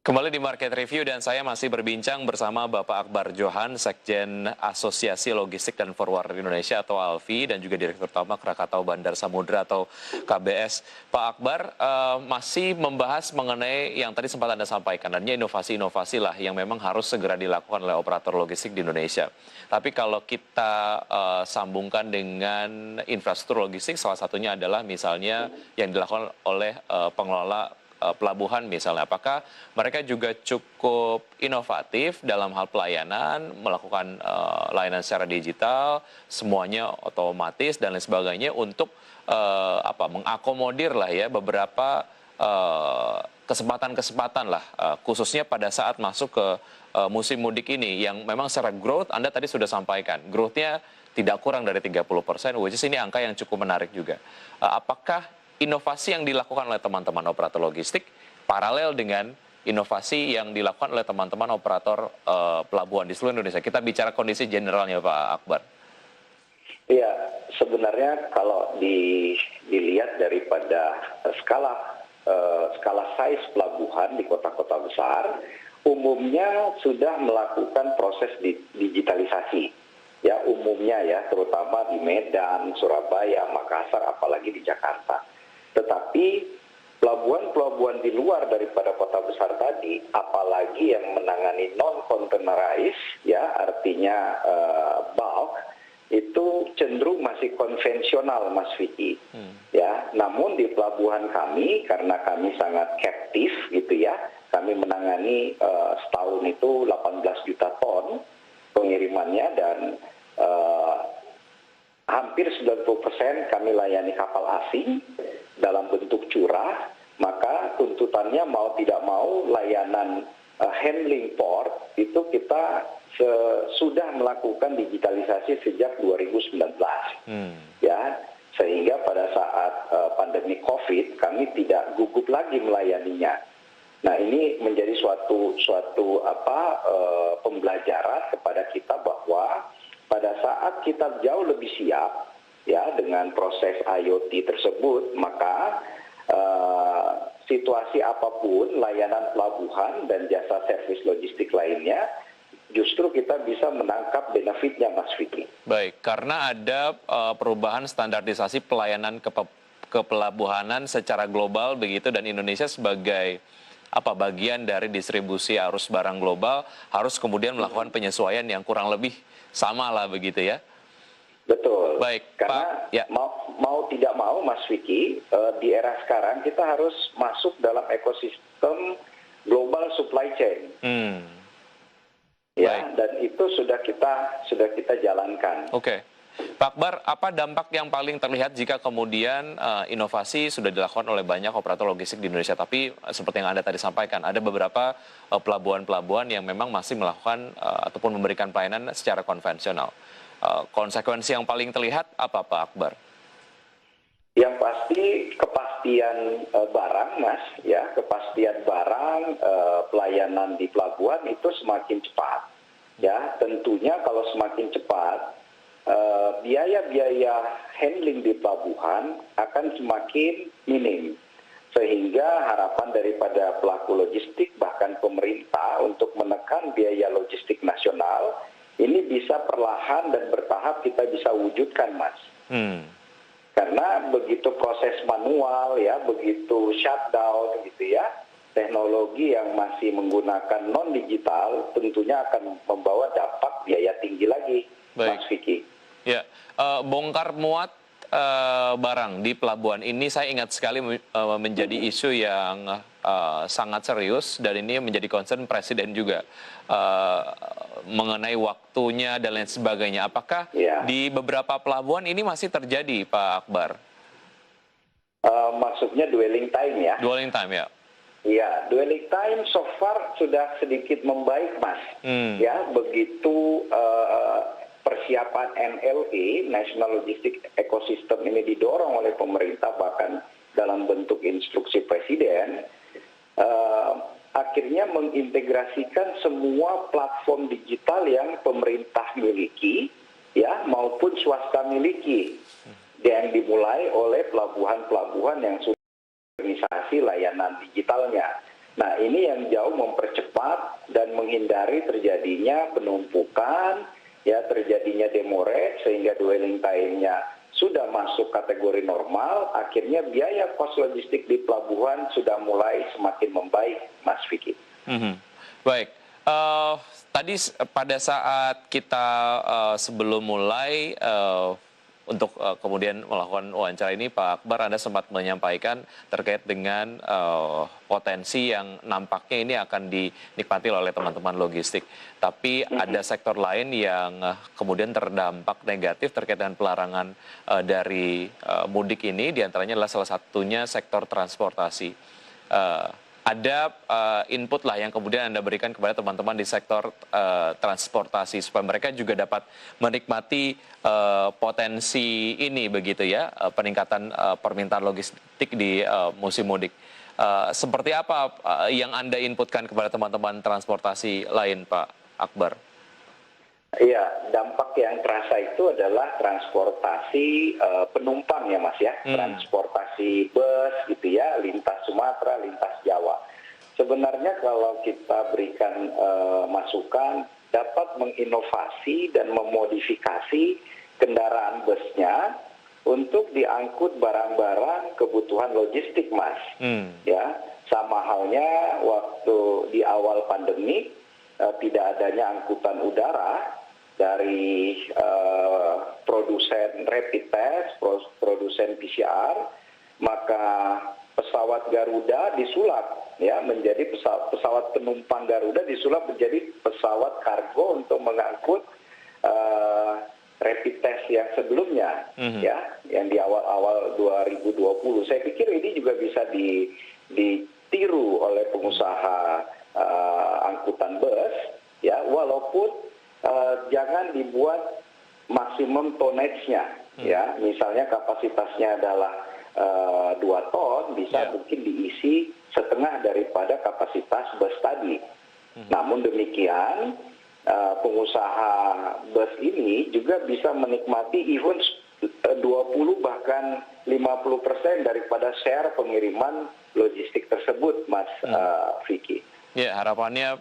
Kembali di Market Review dan saya masih berbincang bersama Bapak Akbar Johan, Sekjen Asosiasi Logistik dan Forwarder Indonesia atau ALFI dan juga Direktur Utama Krakatau Bandar Samudra atau KBS. Pak Akbar masih membahas mengenai yang tadi sempat Anda sampaikan, adanya inovasi-inovasi lah yang memang harus segera dilakukan oleh operator logistik di Indonesia. Tapi kalau kita sambungkan dengan infrastruktur logistik, salah satunya adalah misalnya yang dilakukan oleh pengelola pelabuhan misalnya, apakah mereka juga cukup inovatif dalam hal pelayanan, melakukan layanan secara digital, semuanya otomatis dan lain sebagainya untuk mengakomodir lah ya beberapa kesempatan-kesempatan lah, khususnya pada saat masuk ke musim mudik ini yang memang secara growth Anda tadi sudah sampaikan, growth-nya tidak kurang dari 30%, which is ini angka yang cukup menarik juga. Apakah inovasi yang dilakukan oleh teman-teman operator logistik paralel dengan inovasi yang dilakukan oleh teman-teman operator pelabuhan di seluruh Indonesia? Kita bicara kondisi generalnya, Pak Akbar. Iya, sebenarnya kalau dilihat daripada skala size pelabuhan di kota-kota besar, umumnya sudah melakukan proses digitalisasi. Ya, umumnya ya, terutama di Medan, Surabaya, Makassar, apalagi di Jakarta. Tetapi pelabuhan-pelabuhan di luar daripada kota besar tadi, apalagi yang menangani non-containerized, ya artinya bulk, itu cenderung masih konvensional, Mas Vicky. Ya, namun di pelabuhan kami, karena kami sangat captive gitu ya, kami menangani setahun itu 18 juta ton pengirimannya dan hampir 90% kami layani kapal asing dalam bentuk curah, maka tuntutannya mau tidak mau layanan handling port itu kita sudah melakukan digitalisasi sejak 2019. Ya, sehingga pada saat pandemi COVID kami tidak gugup lagi melayaninya. Nah, ini menjadi suatu pembelajaran kepada kita bahwa pada saat kita jauh lebih siap ya dengan proses IoT tersebut, maka situasi apapun layanan pelabuhan dan jasa servis logistik lainnya justru kita bisa menangkap benefitnya, Mas Vicky. Baik, karena ada perubahan standarisasi pelayanan kepelabuhanan secara global begitu, dan Indonesia sebagai bagian dari distribusi arus barang global harus kemudian melakukan penyesuaian yang kurang lebih sama lah begitu ya. Betul. Baik, karena Pak, ya. mau tidak mau, Mas Vicky, di era sekarang kita harus masuk dalam ekosistem global supply chain. Ya, dan itu sudah kita jalankan. Oke. Pak Akbar, apa dampak yang paling terlihat jika kemudian inovasi sudah dilakukan oleh banyak operator logistik di Indonesia, tapi seperti yang Anda tadi sampaikan, ada beberapa pelabuhan-pelabuhan yang memang masih melakukan ataupun memberikan pelayanan secara konvensional. Konsekuensi yang paling terlihat apa, Pak Akbar? Yang pasti kepastian barang, Mas, ya, kepastian barang, pelayanan di pelabuhan itu semakin cepat. Ya, tentunya kalau semakin cepat, biaya-biaya handling di pelabuhan akan semakin minim. Sehingga harapan daripada pelaku logistik bahkan pemerintah untuk menekan biaya logistik nasional ini bisa perlahan dan bertahap kita bisa wujudkan, Mas. Karena begitu proses manual ya, begitu shutdown gitu ya, teknologi yang masih menggunakan non-digital tentunya akan membawa dampak biaya tinggi lagi. Baik. Mas Vicky. Ya, bongkar muat barang di pelabuhan ini saya ingat sekali menjadi isu yang sangat serius, dan ini menjadi concern Presiden juga mengenai waktunya dan lain sebagainya. Apakah di beberapa pelabuhan ini masih terjadi, Pak Akbar? Maksudnya dwelling time ya? Dwelling time ya. Iya, dwelling time so far sudah sedikit membaik, Mas. Ya, begitu persiapan NLE, National Logistic Ecosystem ini didorong oleh pemerintah bahkan dalam bentuk instruksi Presiden, akhirnya mengintegrasikan semua platform digital yang pemerintah miliki, ya, maupun swasta miliki, yang dimulai oleh pelabuhan-pelabuhan yang sudah organisasi layanan digitalnya. Nah, ini yang jauh mempercepat dan menghindari terjadinya penumpukan, ya terjadinya demurrage sehingga dwelling time-nya sudah masuk kategori normal, akhirnya biaya kos logistik di pelabuhan sudah mulai semakin membaik, Mas Vicky. Baik. Tadi pada saat kita sebelum mulai untuk kemudian melakukan wawancara ini, Pak Akbar, Anda sempat menyampaikan terkait dengan potensi yang nampaknya ini akan dinikmati oleh teman-teman logistik. Tapi ada sektor lain yang kemudian terdampak negatif terkait dengan pelarangan dari mudik ini, diantaranya adalah salah satunya sektor transportasi. Ada input lah yang kemudian Anda berikan kepada teman-teman di sektor transportasi supaya mereka juga dapat menikmati potensi ini begitu ya, peningkatan permintaan logistik di musim mudik. Seperti apa yang Anda inputkan kepada teman-teman transportasi lain, Pak Akbar? Iya, dampak yang terasa itu adalah transportasi penumpang ya Mas ya, transportasi bus gitu ya, lintas Sumatera, lintas Jawa. Sebenarnya kalau kita berikan masukan, dapat menginovasi dan memodifikasi kendaraan busnya untuk diangkut barang-barang kebutuhan logistik, Mas. Ya, sama halnya waktu di awal pandemi tidak adanya angkutan udara dari produsen rapid test, produsen PCR, maka pesawat Garuda disulap ya menjadi pesawat penumpang Garuda disulap menjadi pesawat kargo untuk mengangkut rapid test yang sebelumnya ya, yang di awal-awal 2020. Saya pikir ini juga bisa ditiru oleh pengusaha angkutan bus ya, walaupun jangan dibuat maksimum tonnage-nya ya, misalnya kapasitasnya adalah 2 ton, bisa mungkin diisi setengah daripada kapasitas bus tadi. Namun demikian pengusaha bus ini juga bisa menikmati even 20 bahkan 50% daripada share pengiriman logistik tersebut, Mas Vicky. Ya, harapannya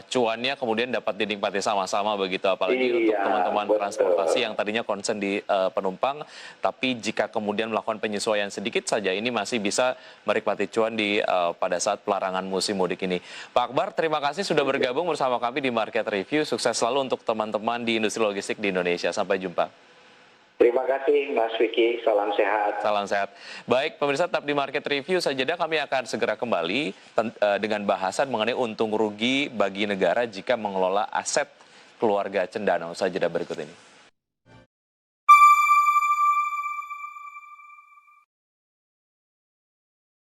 cuannya kemudian dapat dinikmati sama-sama begitu, apalagi untuk teman-teman transportasi yang tadinya concern di penumpang, tapi jika kemudian melakukan penyesuaian sedikit saja, ini masih bisa menikmati cuan di pada saat pelarangan musim mudik ini. Pak Akbar, terima kasih sudah bergabung bersama kami di Market Review. Sukses selalu untuk teman-teman di industri logistik di Indonesia. Sampai jumpa. Terima kasih Mas Vicky, salam sehat. Salam sehat. Baik, pemirsa, tetap di Market Review saja. Kami akan segera kembali dengan bahasan mengenai untung rugi bagi negara jika mengelola aset keluarga cendana. Usaha jeda berikut ini.